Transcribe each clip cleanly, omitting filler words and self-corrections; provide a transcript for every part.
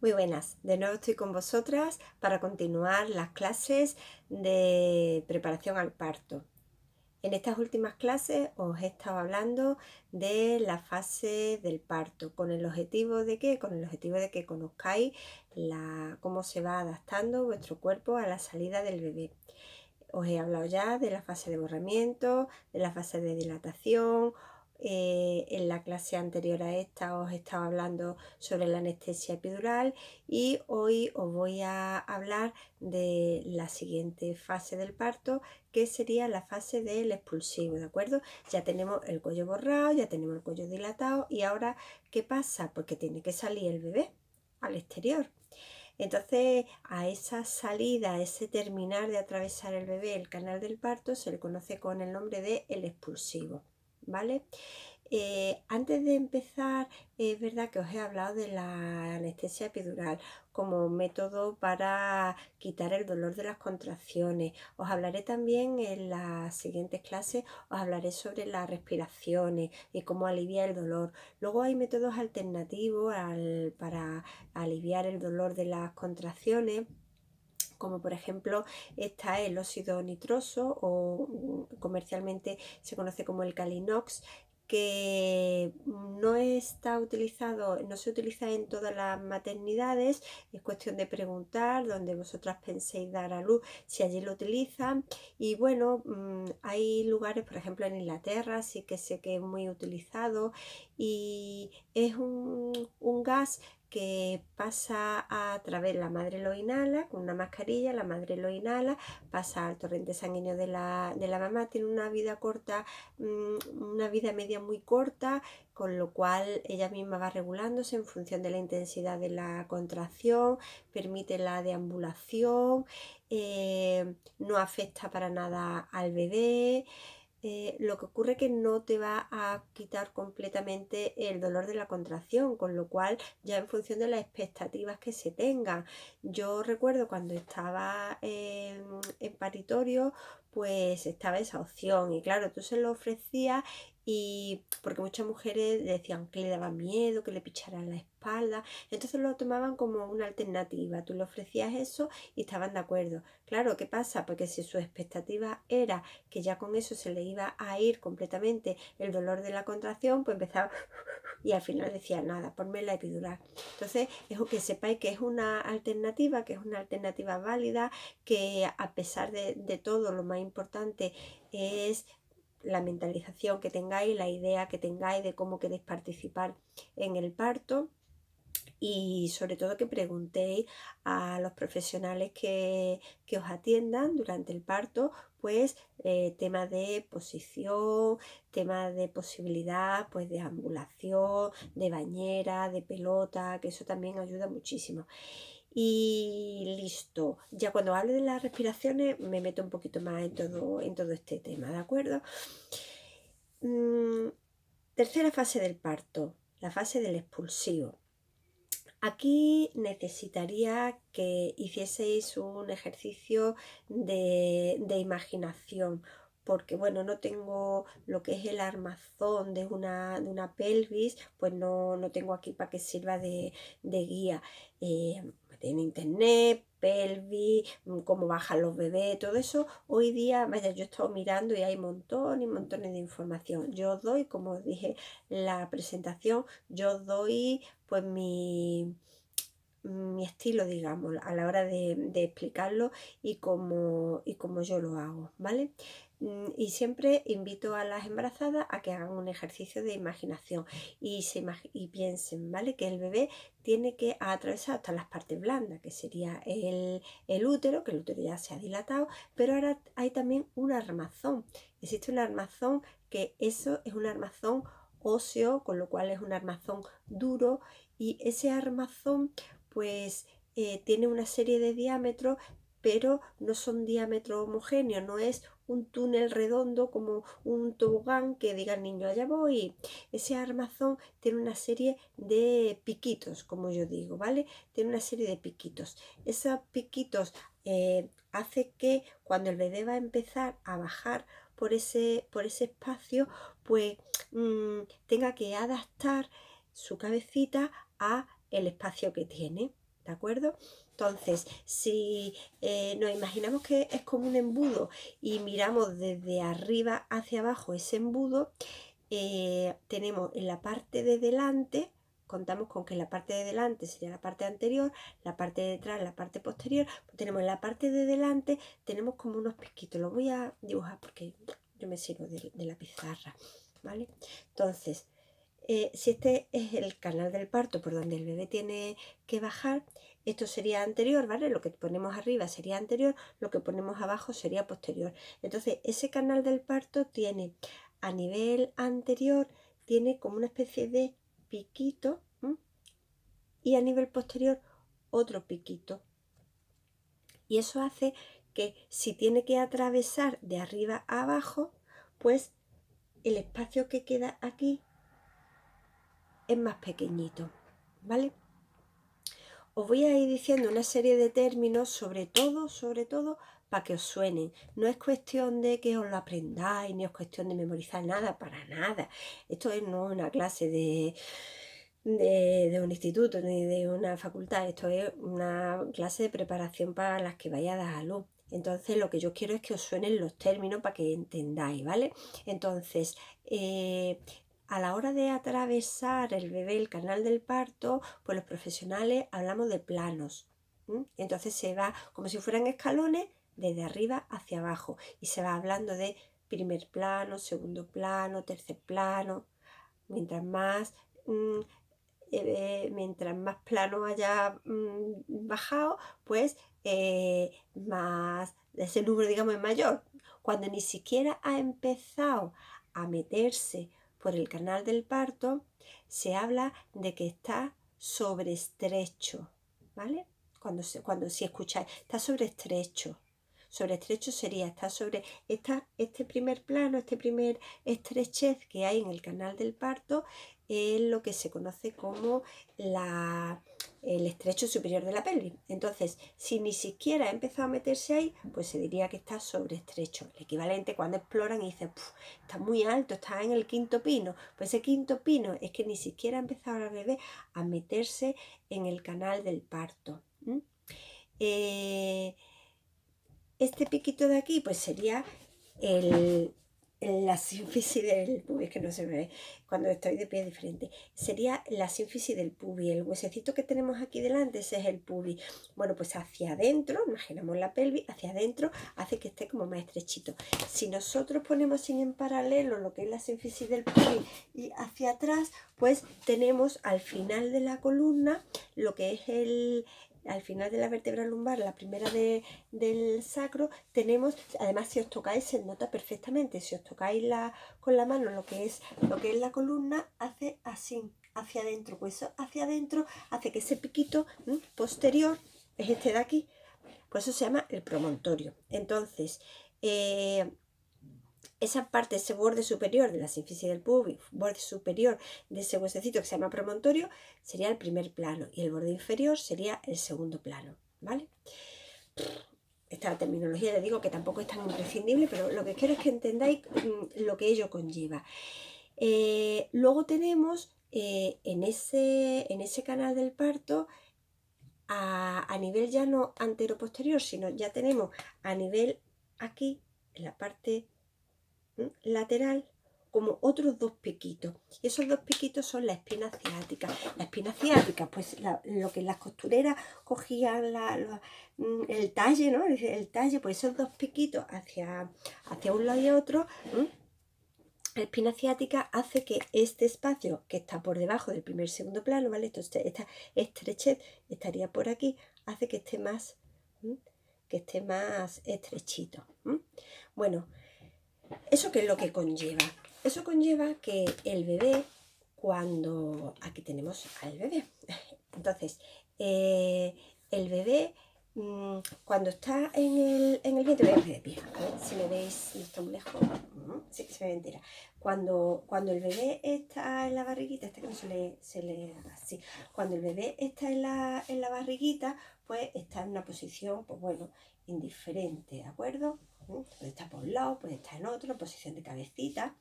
Muy buenas, de nuevo estoy con vosotras para continuar las clases de preparación al parto. En estas últimas clases os he estado hablando de la fase del parto. ¿Con el objetivo de qué? Con el objetivo de que conozcáis cómo se va adaptando vuestro cuerpo a la salida del bebé. Os he hablado ya de la fase de borramiento, de la fase de dilatación. En la clase anterior a esta os estaba hablando sobre la anestesia epidural y hoy os voy a hablar de la siguiente fase del parto, que sería la fase del expulsivo, ¿de acuerdo? Ya tenemos el cuello borrado, ya tenemos el cuello dilatado y ahora, ¿qué pasa? Pues que tiene que salir el bebé al exterior. Entonces, a esa salida, a ese terminar de atravesar el bebé, el canal del parto, se le conoce con el nombre de el expulsivo, ¿vale? Antes de empezar, es verdad que os he hablado de la anestesia epidural como método para quitar el dolor de las contracciones. Os hablaré también en las siguientes clases, os hablaré sobre las respiraciones y cómo aliviar el dolor. Luego hay métodos alternativos para aliviar el dolor de las contracciones, como por ejemplo está el óxido nitroso o comercialmente se conoce como el Calinox, que no se utiliza en todas las maternidades. Es cuestión de preguntar donde vosotras penséis dar a luz si allí lo utilizan. Y bueno, hay lugares, por ejemplo en Inglaterra sí que sé que es muy utilizado y es un gas que pasa a través, la madre lo inhala con una mascarilla, la madre lo inhala, pasa al torrente sanguíneo de la mamá, tiene una vida corta, una vida media muy corta, con lo cual ella misma va regulándose en función de la intensidad de la contracción, permite la deambulación, no afecta para nada al bebé. Lo que ocurre es que no te va a quitar completamente el dolor de la contracción, con lo cual ya en función de las expectativas que se tengan. Yo recuerdo cuando estaba en paritorio, pues estaba esa opción y claro, tú se lo ofrecías y porque muchas mujeres decían que le daba miedo, que le picharan la espalda, entonces lo tomaban como una alternativa. Tú le ofrecías eso y estaban de acuerdo. Claro, ¿qué pasa? Porque si su expectativa era que ya con eso se le iba a ir completamente el dolor de la contracción, pues empezaba y al final decía nada, ponme la epidural. Entonces, es que sepáis que es una alternativa, válida, que a pesar de todo, lo más importante es la mentalización que tengáis, la idea que tengáis de cómo queréis participar en el parto y sobre todo que preguntéis a los profesionales que os atiendan durante el parto, pues temas de posición, temas de posibilidad, pues de ambulación, de bañera, de pelota, que eso también ayuda muchísimo. Y listo, ya cuando hable de las respiraciones me meto un poquito más en todo este tema, ¿de acuerdo? Tercera fase del parto, la fase del expulsivo. Aquí necesitaría que hicieseis un ejercicio de imaginación, porque bueno, no tengo lo que es el armazón de una pelvis, pues no tengo aquí para que sirva de guía. En internet, pelvis, cómo bajan los bebés, todo eso. Hoy día, vaya, yo he estado mirando y hay montones y montones de información. Yo os doy, como os dije en la presentación, yo os doy pues mi estilo, digamos, a la hora de explicarlo y como yo lo hago, ¿vale? Y siempre invito a las embarazadas a que hagan un ejercicio de imaginación y piensen, ¿vale? Que el bebé tiene que atravesar hasta las partes blandas, que sería el útero, que el útero ya se ha dilatado, pero ahora hay también un armazón. Existe un armazón que eso es un armazón óseo, con lo cual es un armazón duro y ese armazón pues tiene una serie de diámetros, pero no son diámetros homogéneos, no es un túnel redondo como un tobogán que diga el niño allá voy. Ese armazón tiene una serie de piquitos, como yo digo, ¿vale? Tiene una serie de piquitos. Esos piquitos hace que cuando el bebé va a empezar a bajar por ese espacio, pues tenga que adaptar su cabecita a el espacio que tiene. ¿de acuerdo? Entonces, si nos imaginamos que es como un embudo y miramos desde arriba hacia abajo ese embudo, tenemos en la parte de delante, contamos con que la parte de delante sería la parte anterior, la parte de detrás la parte posterior, pues tenemos en la parte de delante, tenemos como unos piquitos, lo voy a dibujar porque yo me sirvo de la pizarra, ¿vale? Entonces, si este es el canal del parto por donde el bebé tiene que bajar, esto sería anterior, ¿vale? Lo que ponemos arriba sería anterior, lo que ponemos abajo sería posterior. Entonces, ese canal del parto tiene a nivel anterior, tiene como una especie de piquito, ¿m? Y a nivel posterior otro piquito. Y eso hace que si tiene que atravesar de arriba a abajo, pues el espacio que queda aquí es más pequeñito, ¿vale? Os voy a ir diciendo una serie de términos, sobre todo, para que os suenen. No es cuestión de que os lo aprendáis, ni es cuestión de memorizar nada, para nada. Esto no es una clase de un instituto ni de una facultad, esto es una clase de preparación para las que vais a dar a luz. Entonces lo que yo quiero es que os suenen los términos para que entendáis, ¿vale? Entonces, a la hora de atravesar el bebé el canal del parto, pues los profesionales hablamos de planos. Entonces se va como si fueran escalones desde arriba hacia abajo y se va hablando de primer plano, segundo plano, tercer plano. Mientras más plano haya bajado, pues más ese número, digamos, es mayor. Cuando ni siquiera ha empezado a meterse por el canal del parto, se habla de que está sobreestrecho, ¿vale? Cuando si escucháis, está sobreestrecho. Sobreestrecho sería, está sobre este primer plano, este primer estrechez que hay en el canal del parto, es lo que se conoce como el estrecho superior de la pelvis. Entonces, si ni siquiera ha empezado a meterse ahí, pues se diría que está sobreestrecho. El equivalente cuando exploran y dicen, está muy alto, está en el quinto pino. Pues ese quinto pino es que ni siquiera ha empezado el bebé a meterse en el canal del parto. Este piquito de aquí, pues sería la sínfisis del pubis, que no se me ve cuando estoy de pie diferente. Sería la sínfisis del pubis, el huesecito que tenemos aquí delante, ese es el pubis. Bueno, pues hacia adentro, imaginamos la pelvis, hacia adentro hace que esté como más estrechito. Si nosotros ponemos en paralelo lo que es la sínfisis del pubis y hacia atrás, pues tenemos al final de la columna lo que es al final de la vértebra lumbar, la primera del sacro, tenemos, además si os tocáis se nota perfectamente, si os tocáis con la mano lo que es la columna, hace así, hacia adentro, pues eso hacia adentro hace que ese piquito posterior, es este de aquí, pues eso se llama el promontorio. Entonces, esa parte, ese borde superior de la sínfisis del pubis, borde superior de ese huesecito que se llama promontorio, sería el primer plano y el borde inferior sería el segundo plano, ¿vale? Esta terminología, les digo que tampoco es tan imprescindible, pero lo que quiero es que entendáis lo que ello conlleva. Luego tenemos en ese canal del parto, a nivel ya no antero-posterior, sino ya tenemos a nivel aquí, en la parte lateral, como otros dos piquitos. Y esos dos piquitos son la espina ciática. La espina ciática, pues lo que las costureras cogían el talle, ¿no? El talle, pues esos dos piquitos hacia un lado y otro. La espina ciática hace que este espacio que está por debajo del primer y segundo plano, ¿vale? Esta estrechez estaría por aquí, hace que esté más estrechito. Bueno, ¿eso qué es lo que conlleva? Eso conlleva que el bebé, aquí tenemos al bebé. Entonces, el bebé, cuando está en el vientre, voy a poner de pie, a ver si me veis, no está muy lejos, sí, se me ve entera. Cuando el bebé está en la barriguita, que no se le haga así. Cuando el bebé está en la barriguita, pues está en una posición, pues bueno, indiferente, ¿de acuerdo? Puede estar por un lado, puede estar en otro, en posición de cabecita.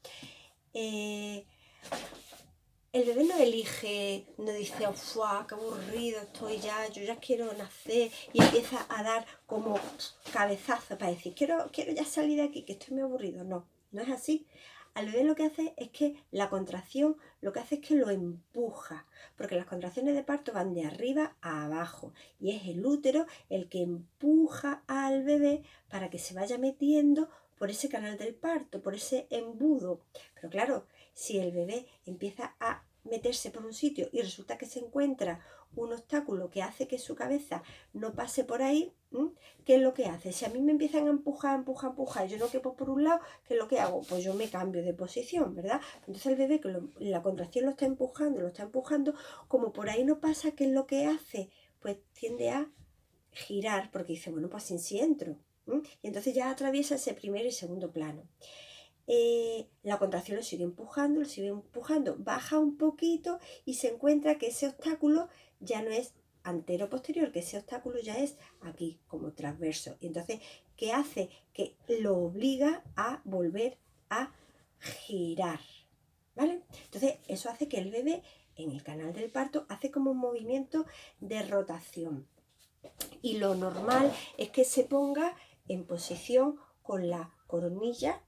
El bebé no elige, no dice, ¡fua, qué aburrido estoy ya! Yo ya quiero nacer, y empieza a dar como cabezazos para decir, quiero ya salir de aquí, que estoy muy aburrido. No, no es así. Al bebé lo que hace es que la contracción, lo que hace es que lo empuja, porque las contracciones de parto van de arriba a abajo, y es el útero el que empuja al bebé para que se vaya metiendo por ese canal del parto, por ese embudo. Pero claro, si el bebé empieza a meterse por un sitio y resulta que se encuentra un obstáculo que hace que su cabeza no pase por ahí, ¿qué es lo que hace? Si a mí me empiezan a empujar, yo no quepo por un lado, ¿qué es lo que hago? Pues yo me cambio de posición, ¿verdad? Entonces el bebé que la contracción lo está empujando, como por ahí no pasa, ¿qué es lo que hace? Pues tiende a girar, porque dice, bueno, pues sin si entro. Y entonces ya atraviesa ese primer y segundo plano. La contracción lo sigue empujando, baja un poquito y se encuentra que ese obstáculo ya no es antero-posterior, que ese obstáculo ya es aquí, como transverso. Y entonces, ¿qué hace? Que lo obliga a volver a girar, ¿vale? Entonces, eso hace que el bebé en el canal del parto hace como un movimiento de rotación. Y lo normal es que se ponga en posición con la coronilla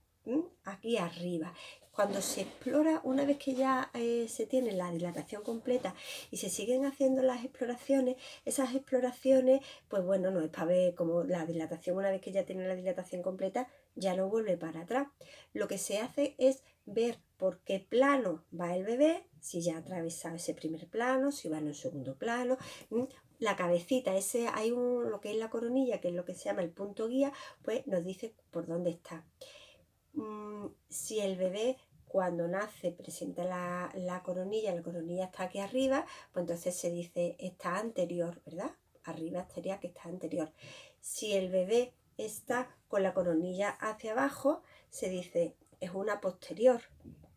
aquí arriba. Cuando se explora, una vez que ya se tiene la dilatación completa y se siguen haciendo las exploraciones, esas exploraciones, pues bueno, no es para ver como la dilatación, una vez que ya tiene la dilatación completa, ya no vuelve para atrás. Lo que se hace es ver por qué plano va el bebé, si ya ha atravesado ese primer plano, si va en el segundo plano, la cabecita, hay lo que es la coronilla, que es lo que se llama el punto guía, pues nos dice por dónde está. Si el bebé cuando nace presenta la coronilla está aquí arriba, pues entonces se dice está anterior, ¿verdad? Arriba sería que está anterior. Si el bebé está con la coronilla hacia abajo, se dice es una posterior,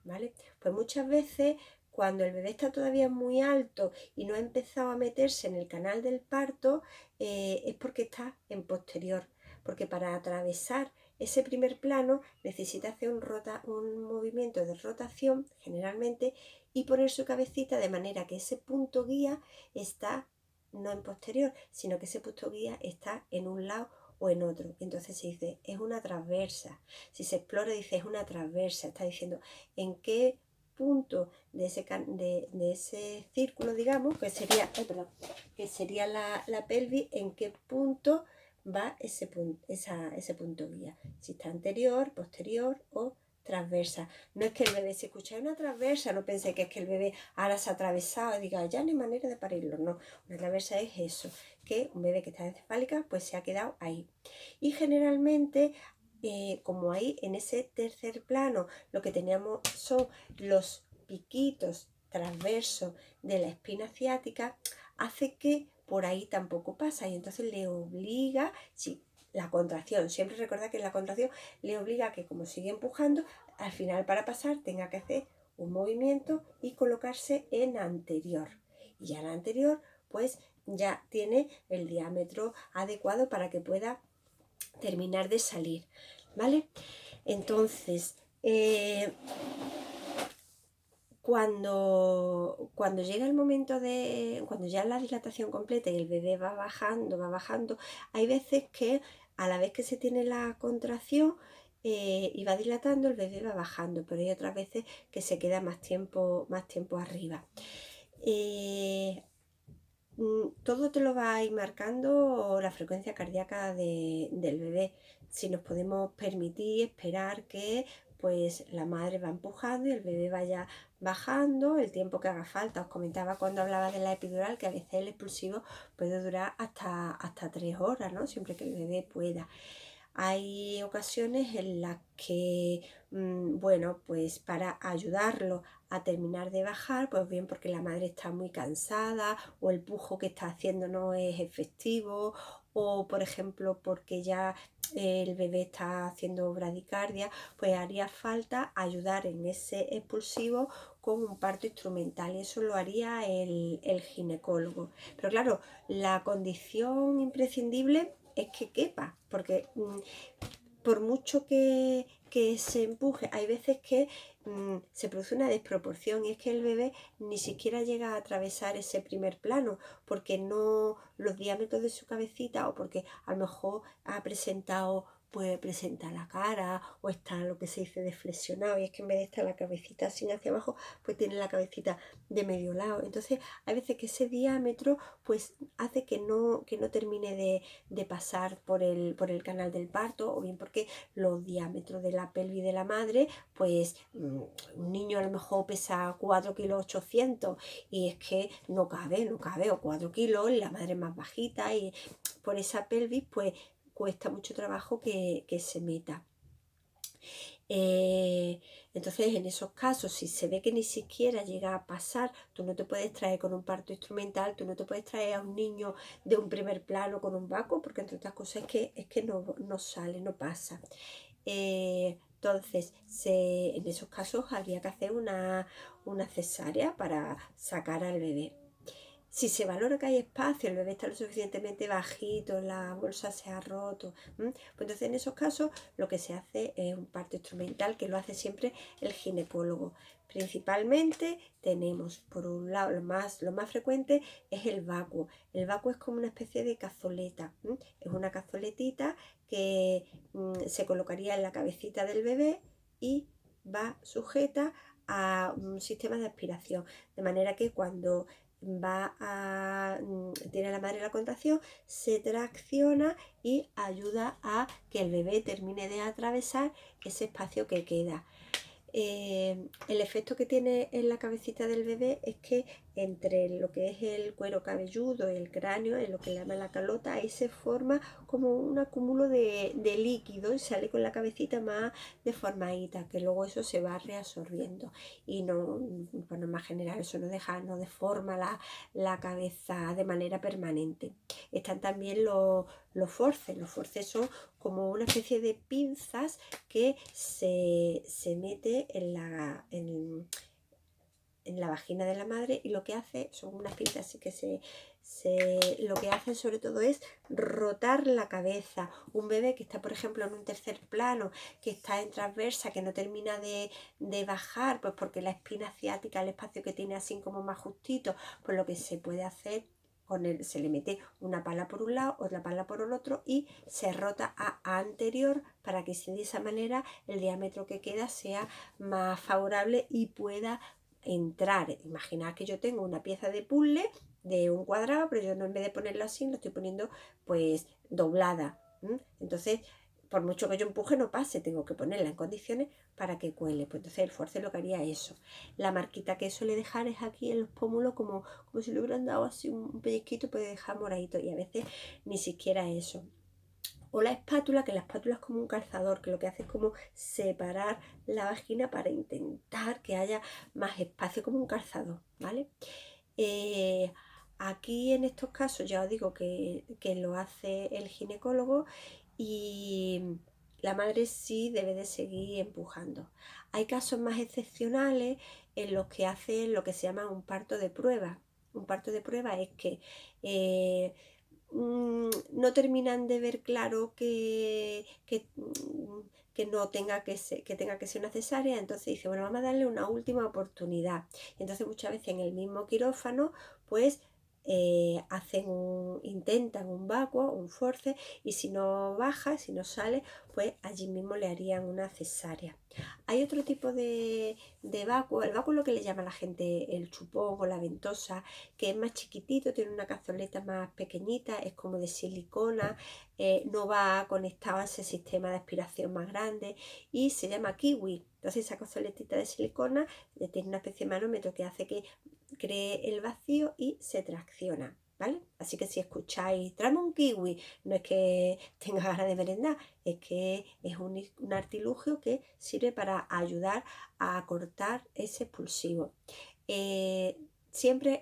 ¿vale? Pues muchas veces cuando el bebé está todavía muy alto y no ha empezado a meterse en el canal del parto, es porque está en posterior, porque para atravesar ese primer plano necesita hacer un movimiento de rotación generalmente y poner su cabecita de manera que ese punto guía está no en posterior, sino que ese punto guía está en un lado o en otro. Entonces se dice es una transversa. Si se explora dice es una transversa, está diciendo en qué punto de ese círculo, digamos, que sería la pelvis, en qué punto va ese punto guía, si está anterior, posterior o transversa. No es que el bebé se escucha una transversa, no pensé que es que el bebé ahora se ha atravesado y diga, ya no hay manera de parirlo, no, una transversa es eso, que un bebé que está encefálica pues se ha quedado ahí. Y generalmente como ahí en ese tercer plano lo que teníamos son los piquitos transversos de la espina ciática, hace que por ahí tampoco pasa y entonces le obliga, sí, la contracción, siempre recuerda que la contracción le obliga a que como sigue empujando, al final para pasar tenga que hacer un movimiento y colocarse en anterior. Y ya en anterior pues ya tiene el diámetro adecuado para que pueda terminar de salir, ¿vale? Entonces, cuando llega el momento cuando ya la dilatación completa y el bebé va bajando, hay veces que a la vez que se tiene la contracción y va dilatando, el bebé va bajando, pero hay otras veces que se queda más tiempo arriba. Todo te lo va a ir marcando la frecuencia cardíaca del bebé. Si nos podemos permitir esperar que pues la madre va empujando y el bebé vaya bajando el tiempo que haga falta. Os comentaba cuando hablaba de la epidural que a veces el expulsivo puede durar hasta 3 horas, ¿no? Siempre que el bebé pueda. Hay ocasiones en las que, bueno, pues para ayudarlo a terminar de bajar, pues bien porque la madre está muy cansada o el pujo que está haciendo no es efectivo o por ejemplo porque ya el bebé está haciendo bradicardia, pues haría falta ayudar en ese expulsivo con un parto instrumental y eso lo haría el ginecólogo. Pero claro, la condición imprescindible es que quepa, porque por mucho que se empuje, hay veces que se produce una desproporción, y es que el bebé ni siquiera llega a atravesar ese primer plano, porque no los diámetros de su cabecita, o porque a lo mejor ha presentado, pues presenta la cara, o está lo que se dice deflexionado, y es que en vez de estar la cabecita así hacia abajo, pues tiene la cabecita de medio lado. Entonces hay veces que ese diámetro pues hace que no termine de pasar por el canal del parto, o bien porque los diámetros de la pelvis de la madre, pues un niño a lo mejor pesa 4 kilos 800, y es que no cabe, o 4 kilos, y la madre es más bajita, y por esa pelvis pues cuesta mucho trabajo que se meta. Eh, entonces, en esos casos, si se ve que ni siquiera llega a pasar, tú no te puedes traer con un parto instrumental, tú no te puedes traer a un niño de un primer plano con un vacuo, porque entre otras cosas es que no sale, no pasa. Entonces, en esos casos habría que hacer una cesárea para sacar al bebé. Si se valora que hay espacio, el bebé está lo suficientemente bajito, la bolsa se ha roto, pues entonces en esos casos lo que se hace es un parto instrumental, que lo hace siempre el ginecólogo. Principalmente tenemos, por un lado, lo más frecuente es el vacuo. El vacuo es como una especie de cazoleta, es una cazoletita que se colocaría en la cabecita del bebé y va sujeta a un sistema de aspiración, de manera que cuando tiene la madre la contracción, se tracciona y ayuda a que el bebé termine de atravesar ese espacio que queda. El efecto que tiene en la cabecita del bebé es que entre lo que es el cuero cabelludo y el cráneo, en lo que le llama la calota, ahí se forma como un acúmulo de líquido, y sale con la cabecita más deformadita, que luego eso se va reabsorbiendo, y no, por norma general, eso no deforma la cabeza de manera permanente. Están también los forces. Los forces son como una especie de pinzas que se mete en la vagina de la madre, y lo que hace son unas pinzas así que lo que hacen sobre todo es rotar la cabeza. Un bebé que está, por ejemplo, en un tercer plano, que está en transversa, que no termina de bajar, pues porque la espina ciática, el espacio que tiene así como más justito, pues lo que se puede hacer se le mete una pala por un lado, otra pala por el otro, y se rota a anterior, para que de esa manera el diámetro que queda sea más favorable y pueda entrar. Imaginad que yo tengo una pieza de puzzle de un cuadrado, pero yo no, en vez de ponerlo así, lo estoy poniendo pues doblada. Entonces, por mucho que yo empuje, no pase, tengo que ponerla en condiciones para que cuele. Pues entonces el force lo que haría es eso. La marquita que suele dejar es aquí en los pómulos, como si le hubieran dado así un pellizquito, puede dejar moradito, y a veces ni siquiera eso. O la espátula, que la espátula es como un calzador, que lo que hace es como separar la vagina para intentar que haya más espacio, como un calzador, ¿vale? Aquí en estos casos ya os digo que lo hace el ginecólogo, y la madre sí debe de seguir empujando. Hay casos más excepcionales en los que hacen lo que se llama un parto de prueba. Un parto de prueba es que no terminan de ver claro que no tenga que tenga que ser una cesárea. Entonces dice, bueno, vamos a darle una última oportunidad. Y entonces muchas veces en el mismo quirófano pues intentan un vacuo, un force, y si no baja, si no sale, pues allí mismo le harían una cesárea. Hay otro tipo de vacuo. El vacuo es lo que le llama a la gente el chupón o la ventosa, que es más chiquitito, tiene una cazoleta más pequeñita, es como de silicona, no va conectado a ese sistema de aspiración más grande, y se llama kiwi. Entonces esa cazoletita de silicona tiene una especie de manómetro que hace que cree el vacío y se tracciona, ¿vale? Así que si escucháis, tráeme un kiwi, no es que tenga ganas de merendar, es que es un artilugio que sirve para ayudar a cortar ese expulsivo. Siempre,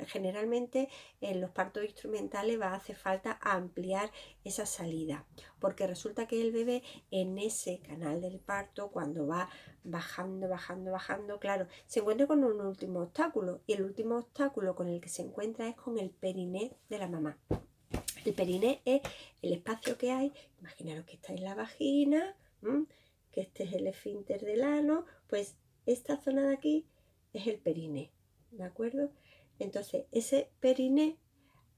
generalmente, en los partos instrumentales va a hacer falta ampliar esa salida, porque resulta que el bebé en ese canal del parto, cuando va bajando, claro, se encuentra con un último obstáculo, y el último obstáculo con el que se encuentra es con el periné de la mamá. El periné es el espacio que hay, imaginaros que está en la vagina, que este es el esfínter del ano, pues esta zona de aquí es el periné, ¿de acuerdo? Entonces, ese periné,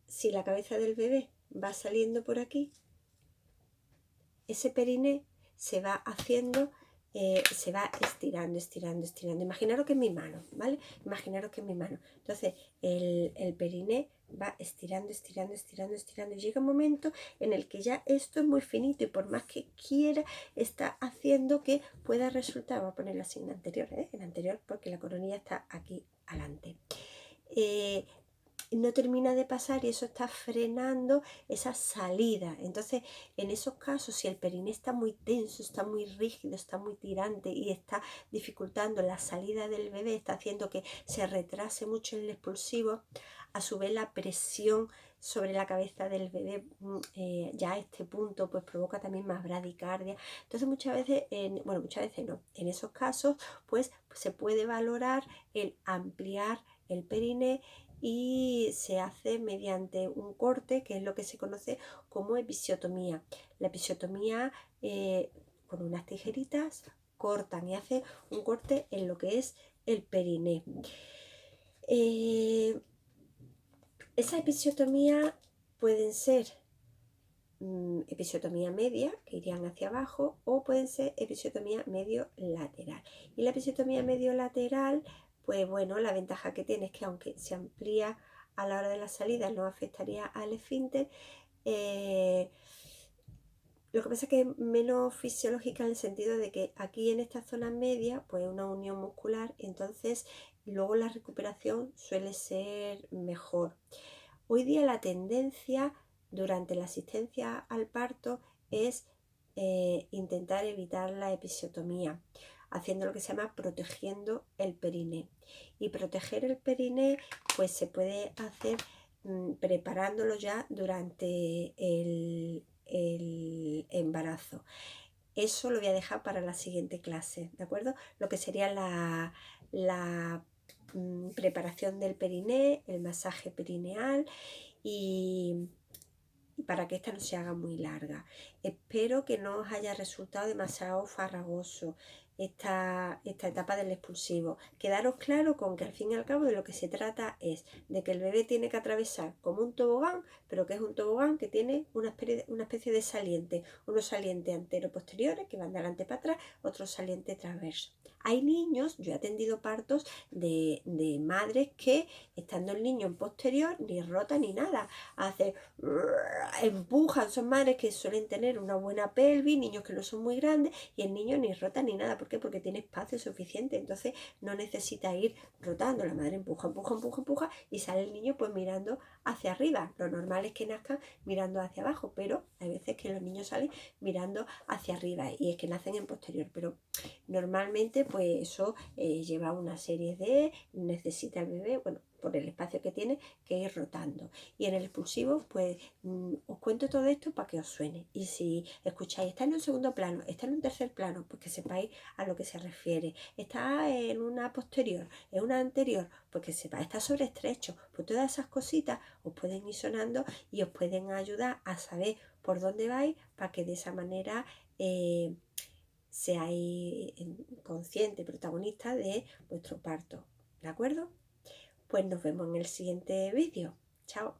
si la cabeza del bebé va saliendo por aquí, ese periné se va haciendo, se va estirando, estirando, estirando. Imaginaros que es mi mano, ¿vale? Imaginaros que es mi mano. Entonces, el periné va estirando, estirando, estirando, estirando. Y llega un momento en el que ya esto es muy finito y por más que quiera, está haciendo que pueda resultar, voy a ponerlo así en anterior, en anterior porque la coronilla está aquí adelante. No termina de pasar y eso está frenando esa salida. Entonces, en esos casos, si el periné está muy tenso, está muy rígido, está muy tirante y está dificultando la salida del bebé, está haciendo que se retrase mucho el expulsivo, a su vez la presión sobre la cabeza del bebé ya a este punto pues provoca también más bradicardia. Entonces muchas veces, bueno, muchas veces no, en esos casos pues se puede valorar el ampliar el periné y se hace mediante un corte que es lo que se conoce como episiotomía. La episiotomía con unas tijeritas cortan y hacen un corte en lo que es el periné. Esa episiotomía pueden ser episiotomía media, que irían hacia abajo, o pueden ser episiotomía medio lateral. Y la episiotomía medio lateral, pues bueno, la ventaja que tiene es que aunque se amplía a la hora de la salida, no afectaría al esfínter. Lo que pasa es que es menos fisiológica en el sentido de que aquí en esta zona media, pues una unión muscular, entonces luego la recuperación suele ser mejor. Hoy día la tendencia durante la asistencia al parto es intentar evitar la episiotomía, haciendo lo que se llama protegiendo el periné. Y proteger el periné pues se puede hacer preparándolo ya durante el embarazo. Eso lo voy a dejar para la siguiente clase, ¿de acuerdo? Lo que sería la preparación del periné, el masaje perineal y para que esta no se haga muy larga. Espero que no os haya resultado demasiado farragoso esta etapa del expulsivo. Quedaros claro con que al fin y al cabo de lo que se trata es de que el bebé tiene que atravesar como un tobogán, pero que es un tobogán que tiene una especie de saliente, unos salientes antero-posteriores que van de adelante para atrás, otros salientes transversos. Hay niños, yo he atendido partos de madres que estando el niño en posterior ni rota ni nada, hace empujan, son madres que suelen tener una buena pelvis, niños que no son muy grandes y el niño ni rota ni nada. ¿Por qué? Porque tiene espacio suficiente, entonces no necesita ir rotando. La madre empuja, empuja, empuja, empuja y sale el niño pues mirando hacia arriba. Lo normal es que nazcan mirando hacia abajo, pero hay veces que los niños salen mirando hacia arriba y es que nacen en posterior, pero normalmente pues eso lleva una serie de, necesita el bebé, bueno, por el espacio que tiene, que ir rotando. Y en el expulsivo, pues os cuento todo esto para que os suene. Y si escucháis, está en un segundo plano, está en un tercer plano, pues que sepáis a lo que se refiere. Está en una posterior, en una anterior, pues que sepáis, está sobre estrecho. Pues todas esas cositas os pueden ir sonando y os pueden ayudar a saber por dónde vais para que de esa manera seáis conscientes, protagonistas de vuestro parto. ¿De acuerdo? Pues nos vemos en el siguiente vídeo. Chao.